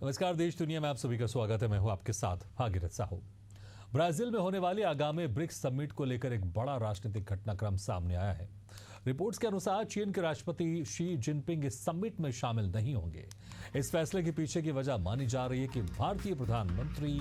नमस्कार, देश दुनिया में आप सभी का स्वागत है। मैं हूं आपके साथ भागीरथ साहू। ब्राजील में होने वाली आगामी ब्रिक्स समिट को लेकर एक बड़ा राजनीतिक घटनाक्रम सामने आया है। रिपोर्ट्स के अनुसार चीन के राष्ट्रपति शी जिनपिंग इस समिट में शामिल नहीं होंगे। इस फैसले के पीछे की वजह मानी जा रही है कि भारतीय प्रधानमंत्री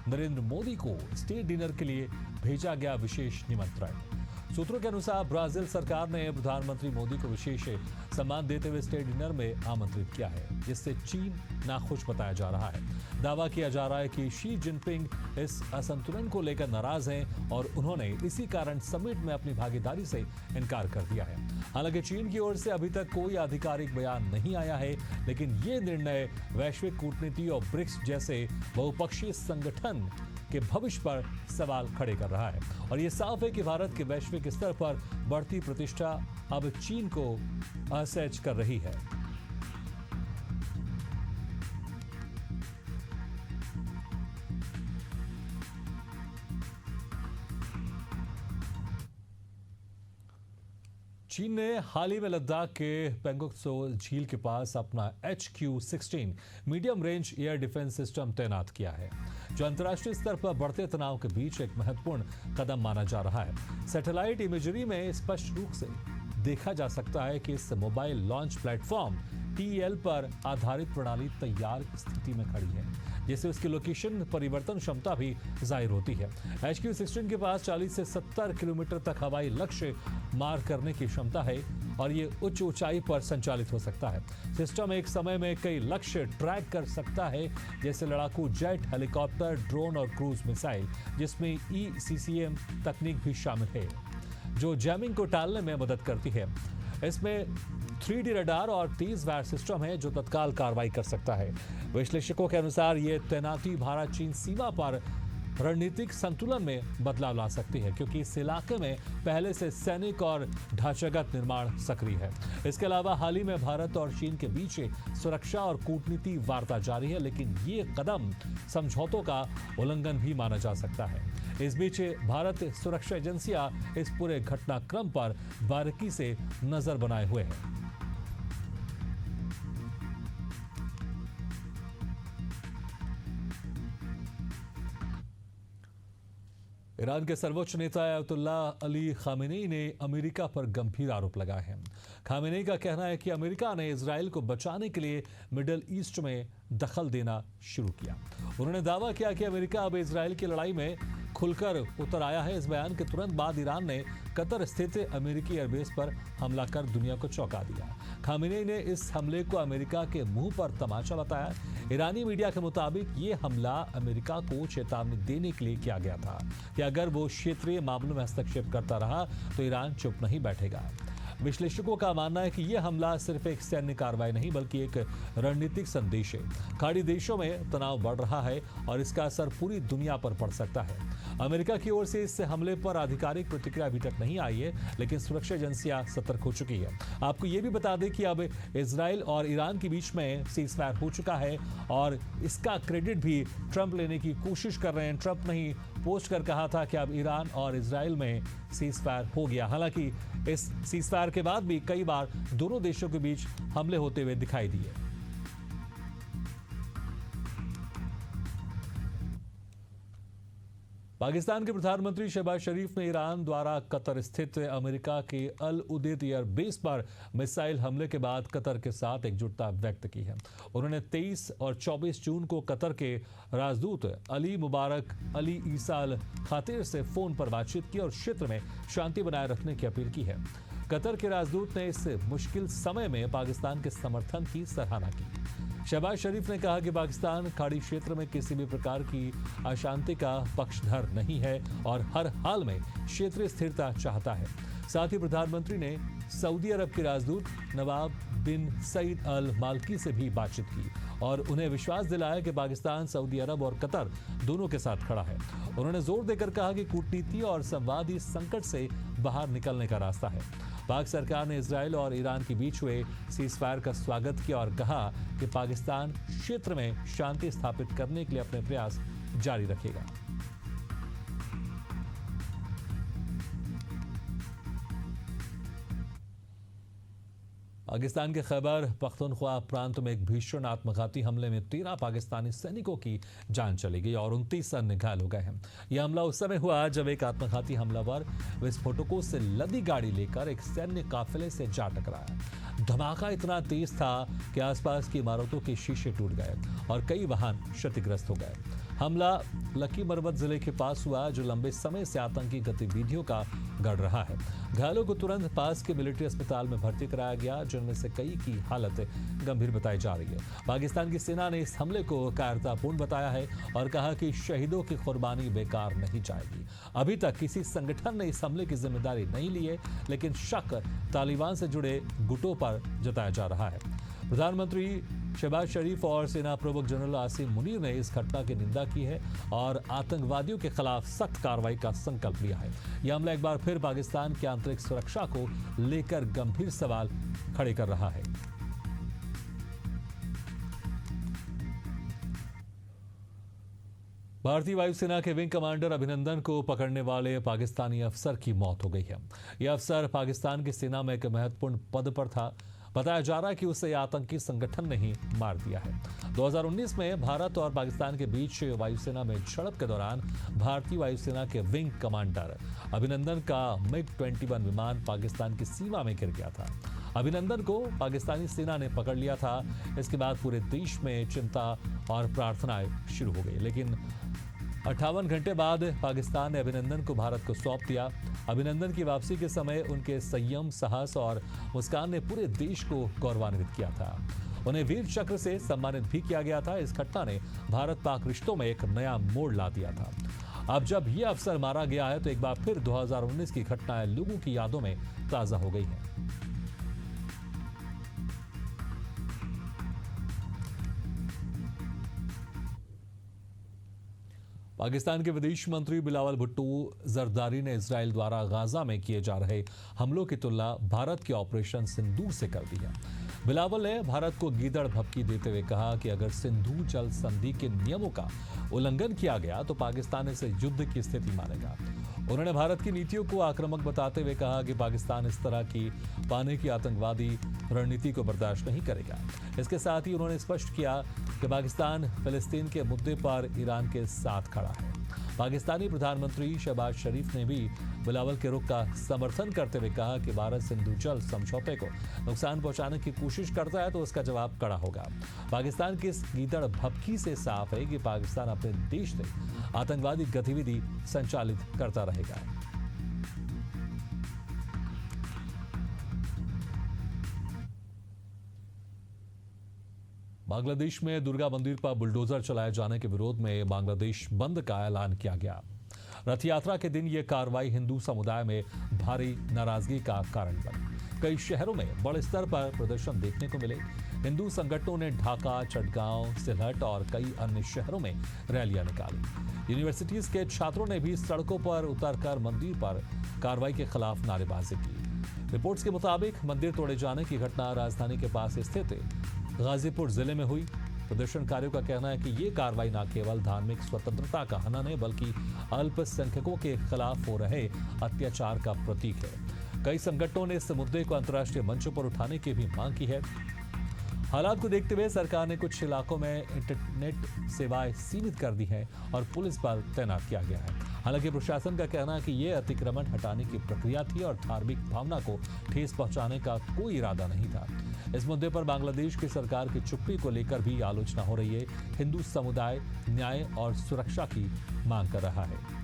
नरेंद्र मोदी को स्टेट डिनर के लिए भेजा गया विशेष निमंत्रण। सूत्रों के अनुसार ब्राजील सरकार ने प्रधानमंत्री मोदी को विशेष सम्मान देते हुए स्टेट डिनर में आमंत्रित किया है, जिससे चीन नाखुश बताया जा रहा है। दावा किया जा रहा है कि शी जिनपिंग इस असंतुलन को लेकर नाराज हैं और उन्होंने इसी कारण समिट में अपनी भागीदारी से इनकार कर दिया है। हालांकि चीन की ओर से अभी तक कोई आधिकारिक बयान नहीं आया है, लेकिन ये निर्णय वैश्विक कूटनीति और ब्रिक्स जैसे बहुपक्षीय संगठन के भविष्य पर सवाल खड़े कर रहा है। और ये साफ है कि भारत के वैश्विक स्तर पर बढ़ती प्रतिष्ठा अब चीन को असहज कर रही है। चीन ने हाल ही में लद्दाख के पेंगोंगत्सो झील के पास अपना HQ-16 medium range air defence system तैनात किया है, जो अंतर्राष्ट्रीय स्तर पर बढ़ते तनाव के बीच एक महत्वपूर्ण कदम माना जा रहा है। सैटेलाइट इमेजरी में स्पष्ट रूप से देखा जा सकता है कि इस मोबाइल लॉन्च प्लेटफॉर्म TEL पर आधारित प्रणाली तैयार स्थिति में खड़ी है, जिससे उसकी लोकेशन परिवर्तन क्षमता भी जाहिर होती है। HQ-16 के पास 40 से 70 किलोमीटर तक हवाई लक्ष्य मार करने की क्षमता है और ये उच्च ऊंचाई पर संचालित हो सकता है। सिस्टम एक समय में कई लक्ष्य ट्रैक कर सकता है, जैसे लड़ाकू जेट, हेलीकॉप्टर, ड्रोन और क्रूज मिसाइल, जिसमें ECCM तकनीक भी शामिल है, जो जैमिंग को टालने में मदद करती है। इसमें 3D रडार और तेज वायर सिस्टम है, जो तत्काल कार्रवाई कर सकता है। विश्लेषकों के अनुसार ये तैनाती भारत चीन सीमा पर रणनीतिक संतुलन में बदलाव ला सकती है, क्योंकि इस इलाके में पहले से सैनिक और ढांचागत निर्माण सक्रिय है। इसके अलावा हाल ही में भारत और चीन के बीच सुरक्षा और कूटनीति वार्ता जारी है, लेकिन ये कदम समझौतों का उल्लंघन भी माना जा सकता है। इस बीच भारत सुरक्षा एजेंसियां इस पूरे घटनाक्रम पर बारीकी से नजर बनाए हुए हैं। ईरान के सर्वोच्च नेता अयतुल्ला अली खामेनेई ने अमेरिका पर गंभीर आरोप लगाए हैं। खामेनेई का कहना है कि अमेरिका ने इजरायल को बचाने के लिए मिडिल ईस्ट में दखल देना शुरू किया। उन्होंने दावा किया कि अमेरिका अब इजरायल की लड़ाई में खुलकर उतर आया है। इस बयान के तुरंत बाद ईरान ने कतर स्थित अमेरिकी एयरबेस पर हमला कर दुनिया को चौंका दिया। खामेनेई ने इस हमले को अमेरिका के मुंह पर तमाचा बताया। ईरानी मीडिया के मुताबिक ये हमला अमेरिका को चेतावनी देने के लिए किया गया था कि अगर वो क्षेत्रीय मामलों में हस्तक्षेप करता रहा तो ईरान चुप नहीं बैठेगा। विश्लेषकों का मानना है कि यह हमला सिर्फ एक सैन्य कार्रवाई नहीं, बल्कि एक रणनीतिक संदेश है। खाड़ी देशों में तनाव बढ़ रहा है और इसका असर पूरी दुनिया पर पड़ सकता है। अमेरिका की ओर से इस हमले पर आधिकारिक प्रतिक्रिया अभी तक नहीं आई है, लेकिन सुरक्षा एजेंसियां सतर्क हो चुकी है। आपको ये भी बता दें कि अब इजरायल और ईरान के बीच में सीजफायर हो चुका है और इसका क्रेडिट भी ट्रंप लेने की कोशिश कर रहे हैं। ट्रंप ने ही पोस्ट कर कहा था कि अब ईरान और इजरायल में सीजफायर हो गया। हालांकि इस सीजफायर के बाद भी कई बार दोनों देशों के बीच हमले होते हुए दिखाई दिए। पाकिस्तान के प्रधानमंत्री शहबाज शरीफ ने ईरान द्वारा कतर स्थित अमेरिका के अल उदेद एयर बेस पर मिसाइल हमले के बाद कतर के साथ एकजुटता व्यक्त की है। उन्होंने 23 और 24 जून को कतर के राजदूत अली मुबारक अली ईसा अल खातिर से फोन पर बातचीत की और क्षेत्र में शांति बनाए रखने की अपील की है। कतर के राजदूत ने इस मुश्किल समय में पाकिस्तान के समर्थन की सराहना की। शहबाज शरीफ ने कहा कि पाकिस्तान खाड़ी क्षेत्र में किसी भी प्रकार की अशांति का पक्षधर नहीं है और हर हाल में क्षेत्रीय स्थिरता चाहता है। साथ ही प्रधानमंत्री ने सऊदी अरब के राजदूत नवाब बिन सईद अल माल्की से भी बातचीत की और उन्हें विश्वास दिलाया कि पाकिस्तान सऊदी अरब और कतर दोनों के साथ खड़ा है। उन्होंने जोर देकर कहा कि कूटनीति और संवाद इस संकट से बाहर निकलने का रास्ता है। पाक सरकार ने इजरायल और ईरान के बीच हुए सीजफायर का स्वागत किया और कहा कि पाकिस्तान क्षेत्र में शांति स्थापित करने के लिए अपने प्रयास जारी रखेगा। पाकिस्तान के खैबर पख्तूनख्वा प्रांत में एक भीषण आत्मघाती हमले में 13 पाकिस्तानी सैनिकों की जान चली गई और 29 अन्य घायल हो गए हैं। यह हमला उस समय हुआ जब एक आत्मघाती हमलावर विस्फोटकों से लदी गाड़ी लेकर एक सैन्य काफिले से जा टकराया। धमाका इतना तेज था कि आसपास की इमारतों के शीशे टूट गए और कई वाहन क्षतिग्रस्त हो गए। हमला लकी मरवत जिले के पास हुआ, जो लंबे समय से आतंकी गतिविधियों का गढ़ रहा है। घायलों को तुरंत पास के मिलिट्री अस्पताल में भर्ती कराया गया, जिनमें से कई की हालत गंभीर बताई जा रही है। पाकिस्तान की सेना ने इस हमले को कायरतापूर्ण बताया है और कहा कि शहीदों की कुर्बानी बेकार नहीं जाएगी। अभी तक किसी संगठन ने इस हमले की जिम्मेदारी नहीं ली है, लेकिन शक तालिबान से जुड़े गुटों पर जताया जा रहा है। प्रधानमंत्री शहबाज शरीफ और सेना प्रमुख जनरल आसिम मुनीर ने इस घटना की निंदा की है और आतंकवादियों के खिलाफ सख्त कार्रवाई का संकल्प लिया है। यह हमला एक बार फिर पाकिस्तान की आंतरिक सुरक्षा को लेकर गंभीर सवाल खड़े कर रहा है। भारतीय वायुसेना के विंग कमांडर अभिनंदन को पकड़ने वाले पाकिस्तानी अफसर की मौत हो गई है। यह अफसर पाकिस्तान की सेना में एक महत्वपूर्ण पद पर था। बताया जा रहा है कि उसे आतंकी संगठन ने ही मार दिया है। 2019 में भारत और पाकिस्तान के बीच वायुसेना में झड़प के दौरान भारतीय वायुसेना के विंग कमांडर अभिनंदन का MiG-21 विमान पाकिस्तान की सीमा में गिर गया था। अभिनंदन को पाकिस्तानी सेना ने पकड़ लिया था। इसके बाद पूरे देश में चिंता और प्रार्थनाएं शुरू हो गई, लेकिन 58 घंटे बाद पाकिस्तान ने अभिनंदन को भारत को सौंप दिया। अभिनंदन की वापसी के समय उनके संयम, साहस और मुस्कान ने पूरे देश को गौरवान्वित किया था। उन्हें वीर चक्र से सम्मानित भी किया गया था। इस घटना ने भारत पाक रिश्तों में एक नया मोड़ ला दिया था। अब जब यह अफसर मारा गया है तो एक बार फिर 2019 की घटनाएं लोगों की यादों में ताजा हो गई हैं। पाकिस्तान के विदेश मंत्री बिलावल भुट्टो जरदारी ने इजराइल द्वारा गाजा में किए जा रहे हमलों की तुलना भारत के ऑपरेशन सिंदूर से कर दी है। बिलावल ने भारत को गीदड़ भपकी देते हुए कहा कि अगर सिंधु जल संधि के नियमों का उल्लंघन किया गया तो पाकिस्तान इसे युद्ध की स्थिति मानेगा। उन्होंने भारत की नीतियों को आक्रामक बताते हुए कहा कि पाकिस्तान इस तरह की पाने की आतंकवादी रणनीति को बर्दाश्त नहीं करेगा। इसके साथ ही उन्होंने स्पष्ट किया कि पाकिस्तान फिलिस्तीन के मुद्दे पर ईरान के साथ खड़ा है। पाकिस्तानी प्रधानमंत्री शहबाज शरीफ ने भी बिलावल के रुख का समर्थन करते हुए कहा कि भारत सिंधु जल समझौते को नुकसान पहुंचाने की कोशिश करता है तो उसका जवाब कड़ा होगा। पाकिस्तान की इस गीदड़ भपकी से साफ है कि पाकिस्तान अपने देश से आतंकवादी गतिविधि संचालित करता रहेगा। बांग्लादेश में दुर्गा मंदिर पर बुलडोजर चलाए जाने के विरोध में बांग्लादेश बंद का ऐलान किया गया। रथ यात्रा के दिन यह कार्रवाई हिंदू समुदाय में भारी नाराजगी का कारण बनी। कई शहरों में बड़े स्तर पर प्रदर्शन देखने को मिले। हिंदू संगठनों ने ढाका, चटगांव, सिलहट और कई अन्य शहरों में रैलियां निकाली। यूनिवर्सिटीज के छात्रों ने भी सड़कों पर उतरकर मंदिर पर कार्रवाई के खिलाफ नारेबाजी की। रिपोर्ट्स के मुताबिक मंदिर तोड़े जाने की घटना राजधानी के पास स्थित गाजीपुर जिले में हुई। प्रदर्शनकारियों का कहना है कि ये कार्रवाई न केवल धार्मिक स्वतंत्रता का हनन है, बल्कि अल्पसंख्यकों के खिलाफ हो रहे अत्याचार का प्रतीक है। कई संगठनों ने इस मुद्दे को अंतर्राष्ट्रीय मंचों पर उठाने की भी मांग की है। हालात को देखते हुए सरकार ने कुछ इलाकों में इंटरनेट सेवाएं सीमित कर दी हैं और पुलिस बल तैनात किया गया है। हालांकि प्रशासन का कहना है कि ये अतिक्रमण हटाने की प्रक्रिया थी और धार्मिक भावना को ठेस पहुंचाने का कोई इरादा नहीं था। इस मुद्दे पर बांग्लादेश की सरकार की चुप्पी को लेकर भी आलोचना हो रही है। हिंदू समुदाय न्याय और सुरक्षा की मांग कर रहा है।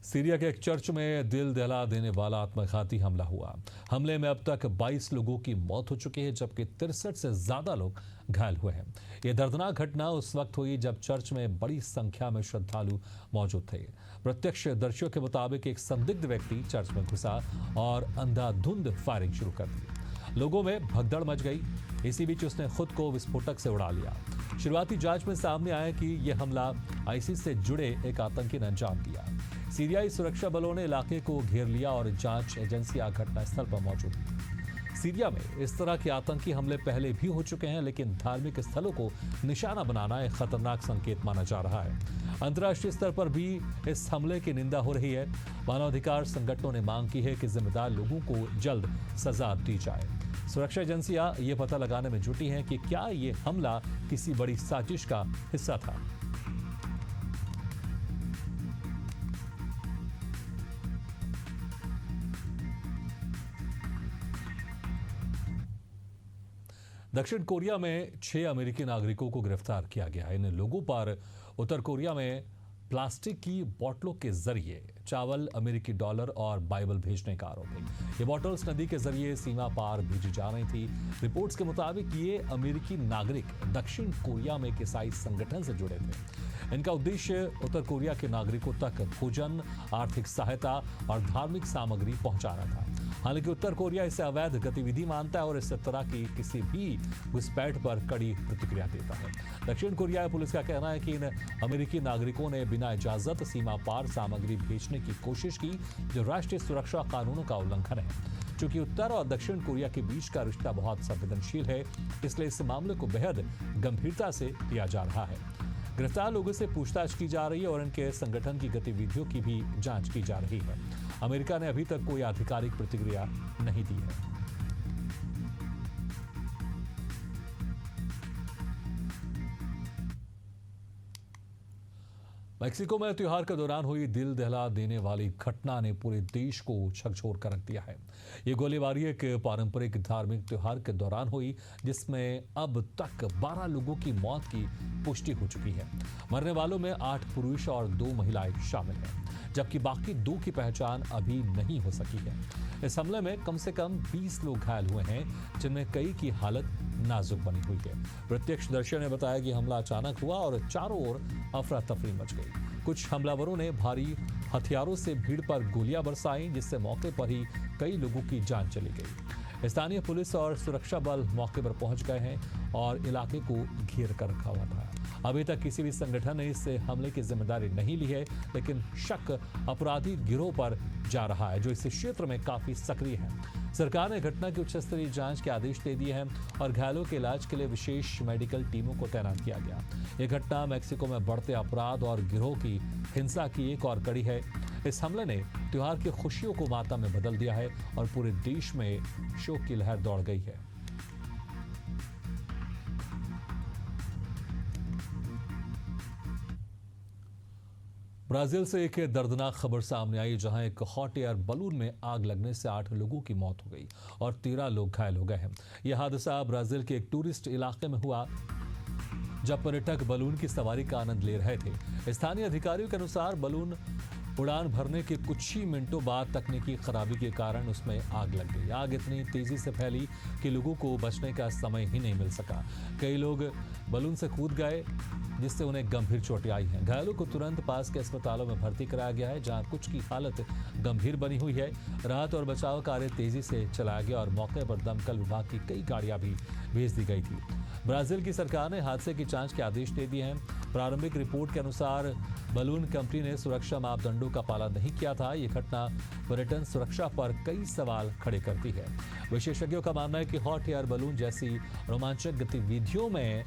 सीरिया के एक चर्च में दिल दहला देने वाला आत्मघाती हमला हुआ। हमले में अब तक 22 लोगों की मौत हो चुकी है, जबकि 63 से ज्यादा लोग घायल हुए हैं। यह दर्दनाक घटना उस वक्त हुई जब चर्च में बड़ी संख्या में श्रद्धालु मौजूद थे। प्रत्यक्षदर्शियों के मुताबिक एक संदिग्ध व्यक्ति चर्च में घुसा और अंधाधुंध फायरिंग शुरू कर दी। लोगों में भगदड़ मच गई। इसी बीच उसने खुद को विस्फोटक से उड़ा लिया। शुरुआती जांच में सामने आया कि यह हमला आईसिस से जुड़े एक आतंकी ने अंजाम दिया। सीरियाई सुरक्षा बलों ने इलाके को घेर लिया और जांच एजेंसियां घटनास्थल पर मौजूद थी। सीरिया में इस तरह के आतंकी हमले पहले भी हो चुके हैं, लेकिन धार्मिक स्थलों को निशाना बनाना एक खतरनाक संकेत माना जा रहा है। अंतर्राष्ट्रीय स्तर पर भी इस हमले की निंदा हो रही है। मानवाधिकार संगठनों ने मांग की है कि जिम्मेदार लोगों को जल्द सजा दी जाए। सुरक्षा एजेंसियां ये पता लगाने में जुटी हैं कि क्या ये हमला किसी बड़ी साजिश का हिस्सा था। दक्षिण कोरिया में 6 अमेरिकी नागरिकों को गिरफ्तार किया गया है। इन लोगों पर उत्तर कोरिया में प्लास्टिक की बोतलों के जरिए चावल, अमेरिकी डॉलर और बाइबल भेजने का आरोप है। ये बोतल्स नदी के जरिए सीमा पार भेजी जा रही थी। रिपोर्ट्स के मुताबिक ये अमेरिकी नागरिक दक्षिण कोरिया में एक ईसाई संगठन से जुड़े थे। इनका उद्देश्य उत्तर कोरिया के नागरिकों तक भोजन, आर्थिक सहायता और धार्मिक सामग्री पहुंचाना था। हालांकि उत्तर कोरिया इसे अवैध गतिविधि मानता है और इस तरह की किसी भी घुसपैठ पर कड़ी प्रतिक्रिया देता है। दक्षिण कोरिया पुलिस का कहना है कि इन अमेरिकी नागरिकों ने बिना इजाजत सीमा पार सामग्री भेजने की कोशिश की, जो राष्ट्रीय सुरक्षा कानूनों का उल्लंघन है। चूंकि उत्तर और दक्षिण कोरिया के बीच का रिश्ता बहुत संवेदनशील है, इसलिए इस मामले को बेहद गंभीरता से लिया जा रहा है। गिरफ्तार लोगों से पूछताछ की जा रही है और इनके संगठन की गतिविधियों की भी जांच की जा रही है। अमेरिका ने अभी तक कोई आधिकारिक प्रतिक्रिया नहीं दी है। मेक्सिको में त्योहार के दौरान हुई दिल दहला देने वाली घटना ने पूरे देश को झकझोर कर रख दिया है। ये गोलीबारी एक पारंपरिक धार्मिक त्योहार के दौरान हुई, जिसमें अब तक 12 लोगों की मौत की पुष्टि हो चुकी है। मरने वालों में 8 पुरुष और 2 महिलाएं शामिल हैं, जबकि बाकी 2 की पहचान अभी नहीं हो सकी है। इस हमले में कम से कम 20 लोग घायल हुए हैं, जिनमें कई की हालत नाजुक बनी हुई है। प्रत्यक्षदर्शियों ने बताया कि हमला अचानक हुआ और चारों ओर अफरा तफरी मच गई। कुछ हमलावरों ने भारी हथियारों से भीड़ पर गोलियां बरसाई, जिससे मौके पर ही कई लोगों की जान चली गई। स्थानीय पुलिस और सुरक्षा बल मौके पर पहुंच गए हैं और इलाके को घेर कर रखा हुआ था। अभी तक किसी भी संगठन ने इस हमले की जिम्मेदारी नहीं ली है, लेकिन शक अपराधी गिरोह पर जा रहा है, जो इस क्षेत्र में काफी सक्रिय है। सरकार ने घटना की उच्च स्तरीय जांच के आदेश दे दिए हैं और घायलों के इलाज के लिए विशेष मेडिकल टीमों को तैनात किया गया। यह घटना मेक्सिको में बढ़ते अपराध और गिरोह की हिंसा की एक और कड़ी है। इस हमले ने त्योहार की खुशियों को मातम में बदल दिया है और पूरे देश में शोक की लहर दौड़ गई है। ब्राजील से एक दर्दनाक खबर सामने आई, जहां एक हॉट एयर बलून में आग लगने से 8 लोगों की मौत हो गई और 13 लोग घायल हो गए हैं। यह हादसा ब्राजील के एक टूरिस्ट इलाके में हुआ, जब पर्यटक बलून की सवारी का आनंद ले रहे थे। स्थानीय अधिकारियों के अनुसार बलून उड़ान भरने के कुछ ही मिनटों बाद तकनीकी खराबी के कारण उसमें आग लग गई। आग इतनी तेजी से फैली कि लोगों को बचने का समय ही नहीं मिल सका। कई लोग बलून से कूद गए, जिससे उन्हें गंभीर चोटें आई हैं। घायलों को तुरंत पास के अस्पतालों में भर्ती कराया गया है, जहां कुछ की हालत गंभीर बनी हुई है। राहत और बचाव कार्य तेजी से चलाया गया और मौके पर दमकल विभाग की कई गाड़ियां भी भेज दी गई थी। ब्राजील की सरकार ने हादसे की जांच के आदेश दे दिए हैं। प्रारंभिक रिपोर्ट के अनुसार बलून कंपनी ने सुरक्षा मापदंडों का पालन नहीं किया था। ये घटना पर्यटन सुरक्षा पर कई सवाल खड़े करती है। विशेषज्ञों का मानना है कि हॉट एयर बलून जैसी रोमांचक गतिविधियों में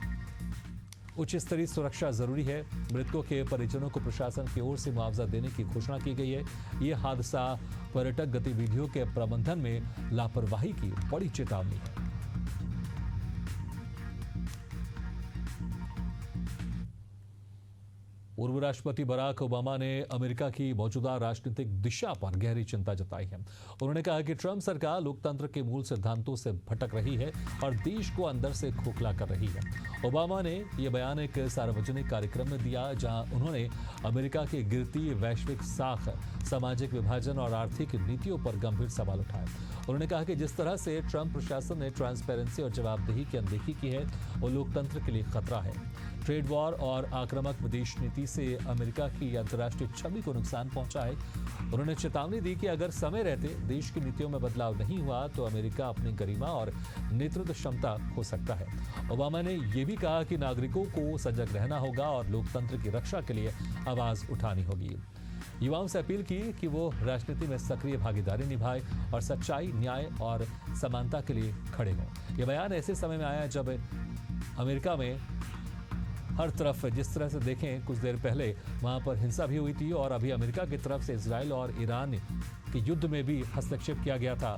उच्च स्तरीय सुरक्षा जरूरी है। मृतकों के परिजनों को प्रशासन की ओर से मुआवजा देने की घोषणा की गई है। ये हादसा पर्यटक गतिविधियों के प्रबंधन में लापरवाही की बड़ी चेतावनी है। पूर्व राष्ट्रपति बराक ओबामा ने अमेरिका की मौजूदा राजनीतिक दिशा पर गहरी चिंता जताई है। उन्होंने कहा कि ट्रंप सरकार लोकतंत्र के मूल सिद्धांतों से भटक रही है और देश को अंदर से खोखला कर रही है। ओबामा ने यह बयान एक सार्वजनिक कार्यक्रम में दिया, जहां उन्होंने अमेरिका की गिरती वैश्विक साख, सामाजिक विभाजन और आर्थिक नीतियों पर गंभीर सवाल उठाए। उन्होंने कहा कि जिस तरह से ट्रंप प्रशासन ने ट्रांसपेरेंसी और जवाबदेही की अनदेखी की है, वो लोकतंत्र के लिए खतरा है। ट्रेड वॉर और आक्रामक विदेश नीति से अमेरिका की अंतर्राष्ट्रीय छवि को नुकसान पहुंचा है। उन्होंने चेतावनी दी कि अगर समय रहते देश की नीतियों में बदलाव नहीं हुआ तो अमेरिका अपनी गरिमा और नेतृत्व क्षमता खो सकता है। ओबामा ने यह भी कहा कि नागरिकों को सजग रहना होगा और लोकतंत्र की रक्षा के लिए आवाज उठानी होगी। युवाओं से अपील की कि वो राजनीति में सक्रिय भागीदारी निभाए और सच्चाई, न्याय और समानता के लिए खड़े हों। यह बयान ऐसे समय में आया जब अमेरिका में हर तरफ जिस तरह से देखें, कुछ देर पहले वहां पर हिंसा भी हुई थी और अभी अमेरिका की तरफ से इजराइल और ईरान के युद्ध में भी हस्तक्षेप किया गया था।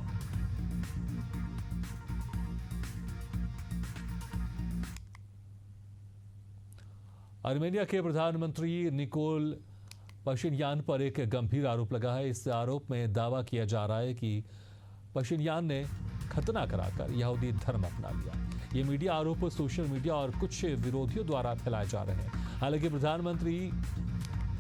आर्मेनिया के प्रधानमंत्री निकोल पशिन्यान पर एक गंभीर आरोप लगा है। इस आरोप में दावा किया जा रहा है कि पशिन्यान ने खतना कराकर यहूदी धर्म अपना लिया। ये मीडिया आरोप सोशल मीडिया और कुछ विरोधियों द्वारा फैलाए जा रहे हैं। हालांकि प्रधानमंत्री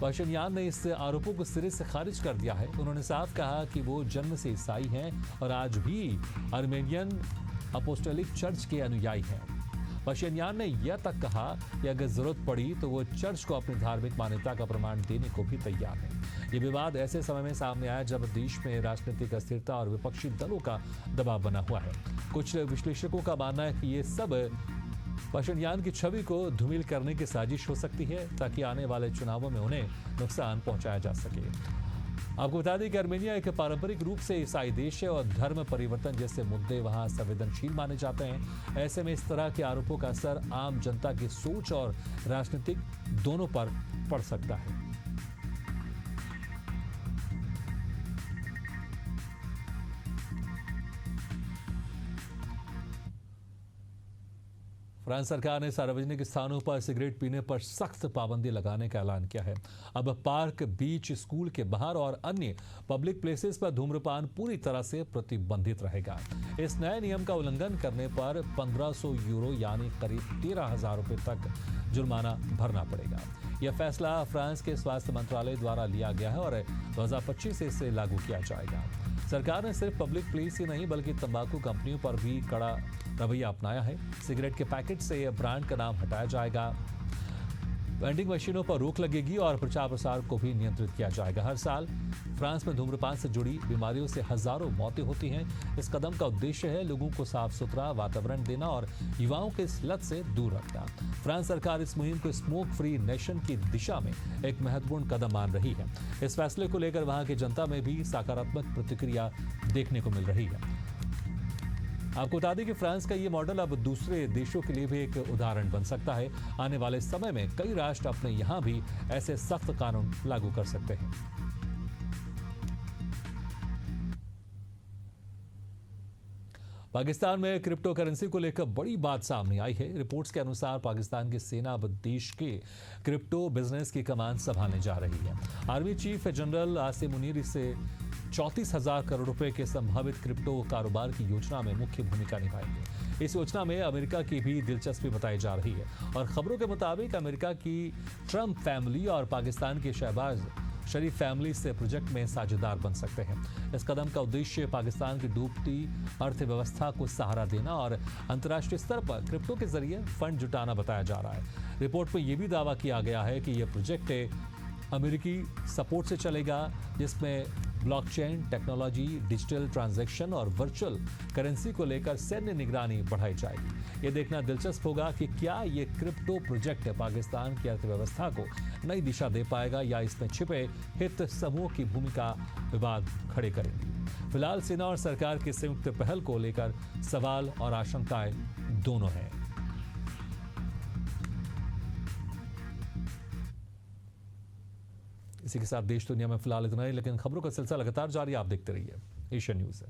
पशिन्यान ने इस आरोपों को सिरे से खारिज कर दिया है। उन्होंने साफ कहा कि वो जन्म से ईसाई हैं और आज भी आर्मेनियन अपोस्टोलिक चर्च के अनुयायी हैं। पशिन्यान ने यह तक कहा कि अगर जरूरत पड़ी तो वो चर्च को अपनी धार्मिक मान्यता का प्रमाण देने को भी तैयार है। ये विवाद ऐसे समय में सामने आया जब देश में राजनीतिक अस्थिरता और विपक्षी दलों का दबाव बना हुआ है। कुछ विश्लेषकों का मानना है कि ये सब पशिन्यान की छवि को धूमिल करने की साजिश हो सकती है ताकि आने वाले चुनावों में उन्हें नुकसान पहुंचाया जा सके। आपको बता दें कि आर्मेनिया एक पारंपरिक रूप से ईसाई देश है और धर्म परिवर्तन जैसे मुद्दे वहां संवेदनशील माने जाते हैं। ऐसे में इस तरह के आरोपों का असर आम जनता की सोच और राजनीतिक दोनों पर पड़ सकता है। फ्रांस सरकार ने सार्वजनिक स्थानों पर सिगरेट पीने पर सख्त पाबंदी लगाने का ऐलान किया है। अब पार्क, बीच, स्कूल के बाहर और अन्य पब्लिक प्लेसेस पर धूम्रपान पूरी तरह से प्रतिबंधित रहेगा। इस नए नियम का उल्लंघन करने पर 1500 यूरो यानी करीब 13,000 रुपये तक जुर्माना भरना पड़ेगा। यह फैसला फ्रांस के स्वास्थ्य मंत्रालय द्वारा लिया गया है और 2025 से इसे लागू किया जाएगा। सरकार ने सिर्फ पब्लिक प्लेस ही नहीं बल्कि तंबाकू कंपनियों पर भी कड़ा रवैया अपनाया है। सिगरेट के पैकेट से ब्रांड का नाम हटाया जाएगा, वेंडिंग मशीनों पर रोक लगेगी और प्रचार प्रसार को भी नियंत्रित किया जाएगा। हर साल फ्रांस में धूम्रपान से जुड़ी बीमारियों से हजारों मौतें होती हैं। इस कदम का उद्देश्य है लोगों को साफ सुथरा वातावरण देना और युवाओं के इस लत से दूर रखना। फ्रांस सरकार इस मुहिम को स्मोक फ्री नेशन की दिशा में एक महत्वपूर्ण कदम मान रही है। इस फैसले को लेकर वहां की जनता में भी सकारात्मक प्रतिक्रिया देखने को मिल रही है। आपको बता दें कि फ्रांस का ये मॉडल अब दूसरे देशों के लिए भी एक उदाहरण बन सकता है। आने वाले समय में कई राष्ट्र अपने यहां भी ऐसे सख्त कानून लागू कर सकते हैं। पाकिस्तान में क्रिप्टो करेंसी को लेकर बड़ी बात सामने आई है। रिपोर्ट्स के अनुसार पाकिस्तान की सेना अब देश के क्रिप्टो बिजनेस की कमान संभालने जा रही है। Army chief general Asim Munir इसे 34,000 करोड़ रुपए के संभावित क्रिप्टो कारोबार की योजना में मुख्य भूमिका निभाएंगे। इस योजना में अमेरिका की भी दिलचस्पी बताई जा रही है और खबरों के मुताबिक अमेरिका की ट्रंप फैमिली और पाकिस्तान की शहबाज शरीफ फैमिली से प्रोजेक्ट में साझेदार बन सकते हैं। इस कदम का उद्देश्य पाकिस्तान की डूबती अर्थव्यवस्था को सहारा देना और अंतर्राष्ट्रीय स्तर पर क्रिप्टो के जरिए फंड जुटाना बताया जा रहा है। रिपोर्ट में यह भी दावा किया गया है कि यह प्रोजेक्ट अमेरिकी सपोर्ट से चलेगा, जिसमें ब्लॉकचेन टेक्नोलॉजी, डिजिटल ट्रांजैक्शन और वर्चुअल करेंसी को लेकर सैन्य निगरानी बढ़ाई जाएगी। ये देखना दिलचस्प होगा कि क्या ये क्रिप्टो प्रोजेक्ट पाकिस्तान की अर्थव्यवस्था को नई दिशा दे पाएगा या इसमें छिपे हित समूह की भूमिका विवाद खड़े करेंगी। फिलहाल सेना और सरकार की संयुक्त पहल को लेकर सवाल और आशंकाएं दोनों हैं। इसी के साथ देश दुनिया में फिलहाल इतना ही, लेकिन खबरों का सिलसिला लगातार जारी, आप देखते रहिए एशियन न्यूज़।